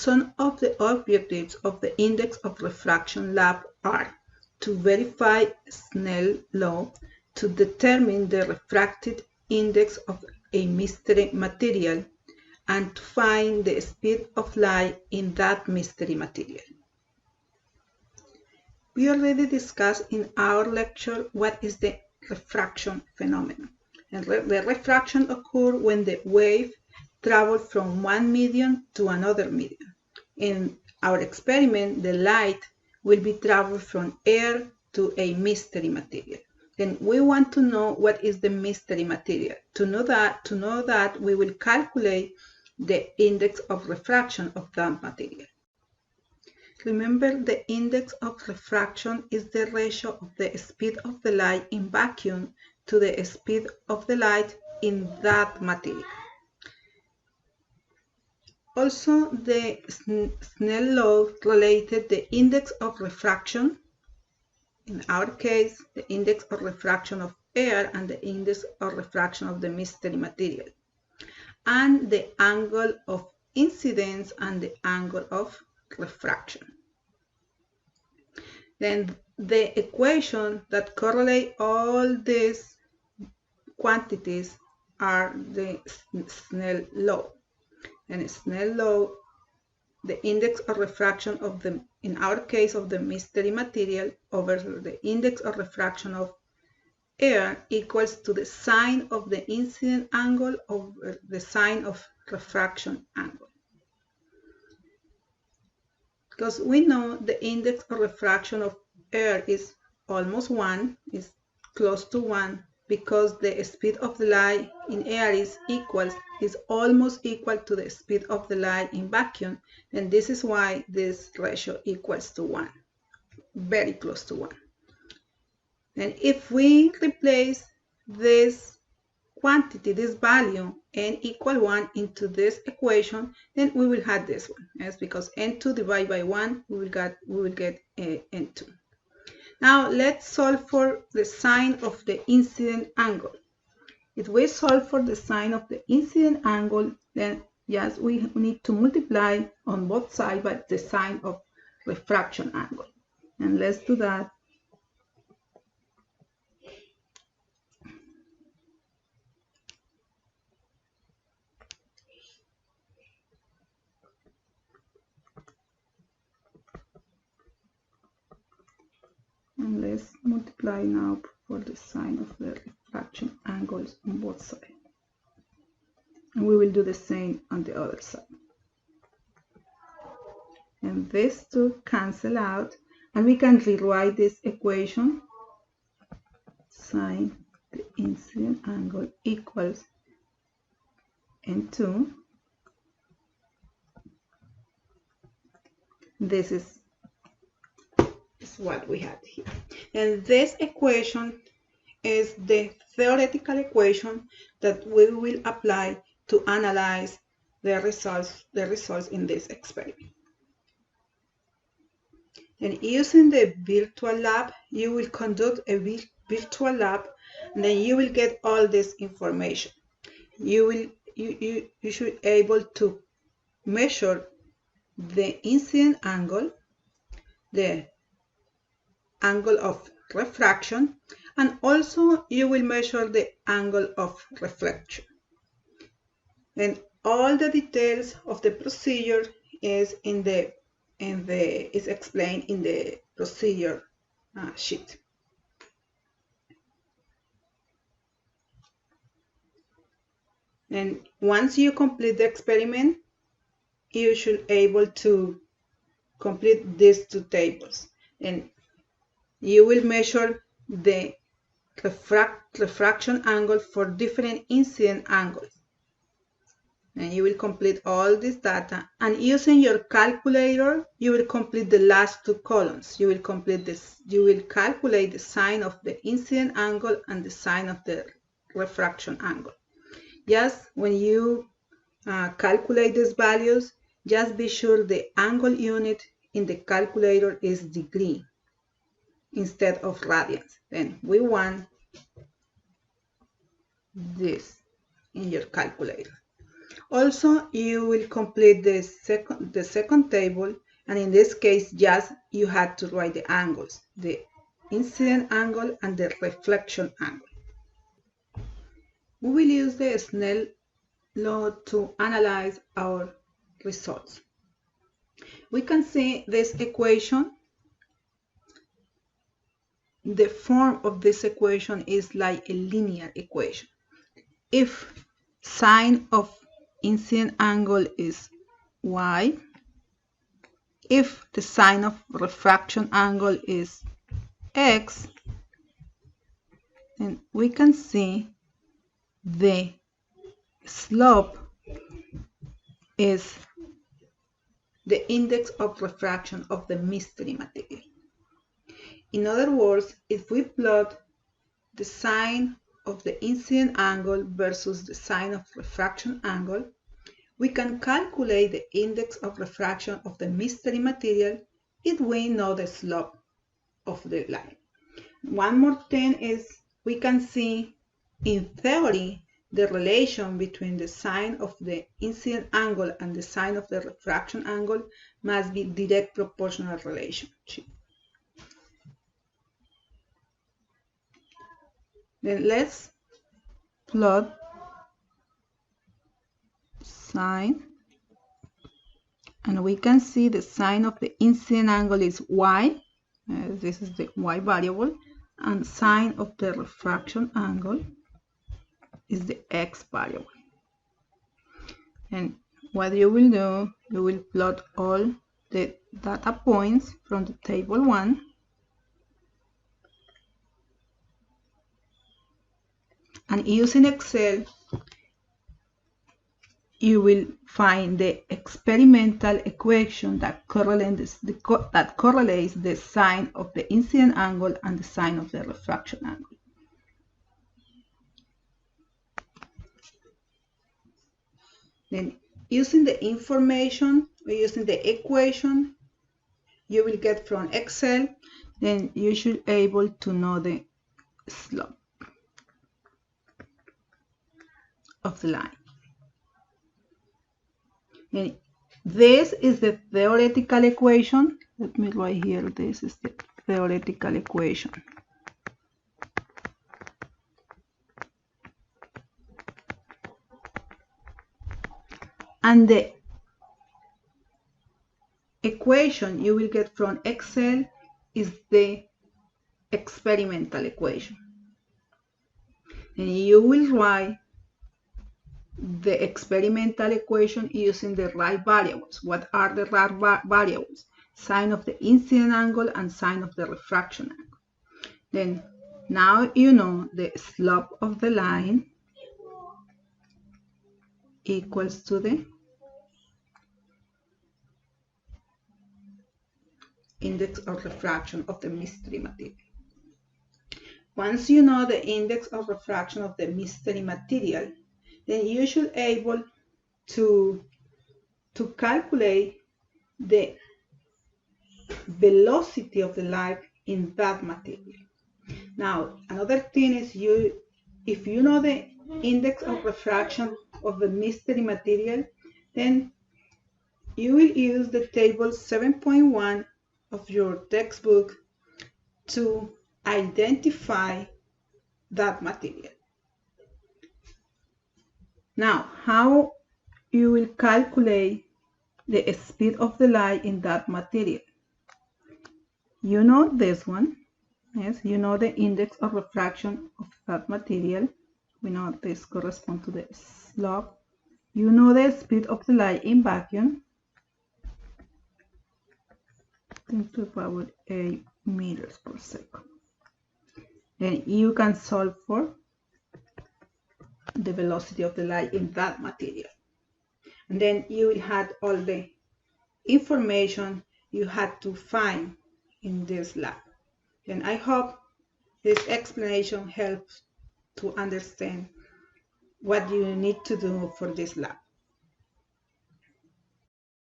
Some of the objectives of the Index of Refraction lab are to verify Snell's law, to determine the refracted index of a mystery material, and to find the speed of light in that mystery material. We already discussed in our lecture what is the refraction phenomenon. And the refraction occurs when the wave travels from one medium to another medium. In our experiment, the light will be traveled from air to a mystery material. Then we want to know what is the mystery material. To know that, we will calculate the index of refraction of that material. Remember, the index of refraction is the ratio of the speed of the light in vacuum to the speed of the light in that material. Also, the Snell law related the index of refraction, in our case, the index of refraction of air and the index of refraction of the mystery material, and the angle of incidence and the angle of refraction. Then the equation that correlate all these quantities are the Snell law. And Snell law, the index of refraction of the, in our case, of the mystery material over the index of refraction of air equals to the sine of the incident angle over the sine of refraction angle. Because we know the index of refraction of air is almost 1, is close to 1, because the speed of the light in air is almost equal to the speed of the light in vacuum, and this is why this ratio equals to 1, very close to 1. And if we replace this quantity, this value, n equal 1 into this equation, then we will have this one. Yes, because n2 divided by 1, we will get n2. Now let's solve for the sine of the incident angle. If we solve for the sine of the incident angle, then yes, we need to multiply on both sides by the sine of refraction angle. And let's do that. And let's multiply now for the sine of the refraction angles on both sides. And we will do the same on the other side. And these two cancel out, and we can rewrite this equation. Sine the incident angle equals n2. This is what we had here. And this equation is the theoretical equation that we will apply to analyze the results in this experiment. And using the virtual lab, you will conduct a virtual lab, and then you will get all this information. You should be able to measure the incident angle, the angle of refraction, and also you will measure the angle of reflection. And all the details of the procedure is is explained in the procedure sheet. And once you complete the experiment, you should be able to complete these two tables. And you will measure the refraction angle for different incident angles. And you will complete all this data. And using your calculator, you will complete the last two columns. You will complete this. You will calculate the sine of the incident angle and the sine of the refraction angle. Just when you calculate these values, just be sure the angle unit in the calculator is degree instead of radians. Then we want this in your calculator. Also, you will complete the second table, and in this case, just you had to write the angles, the incident angle and the reflection angle. We will use the Snell law to analyze our results. We can see this equation. The form of this equation is like a linear equation. If sine of incident angle is y, if the sine of refraction angle is x, then we can see the slope is the index of refraction of the mystery material. In other words, if we plot the sine of the incident angle versus the sine of refraction angle, we can calculate the index of refraction of the mystery material if we know the slope of the line. One more thing is we can see in theory the relation between the sine of the incident angle and the sine of the refraction angle must be direct proportional relationship. Then let's plot sine, and we can see the sine of the incident angle is y, this is the y variable, and sine of the refraction angle is the x variable. And what you will do, you will plot all the data points from the table 1, and using Excel you will find the experimental equation that correlates the sine of the incident angle and the sine of the refraction angle. Then using the information or using the equation you will get from Excel, then you should be able to know the slope of the line. And this is the theoretical equation. Let me write here, this is the theoretical equation. And the equation you will get from Excel is the experimental equation. And you will write the experimental equation using the right variables. What are the right variables? Sine of the incident angle and sine of the refraction angle. Then now you know the slope of the line equals to the index of refraction of the mystery material. Once you know the index of refraction of the mystery material, then you should be able to calculate the velocity of the light in that material. Now, another thing is if you know the index of refraction of the mystery material, then you will use the table 7.1 of your textbook to identify that material. Now, how you will calculate the speed of the light in that material? You know this one. Yes, you know the index of refraction of that material. We know this corresponds to the slope. You know the speed of the light in vacuum, 10 to the power 8 meters per second. Then you can solve for the velocity of the light in that material. And then you will have all the information you had to find in this lab. And I hope this explanation helps to understand what you need to do for this lab.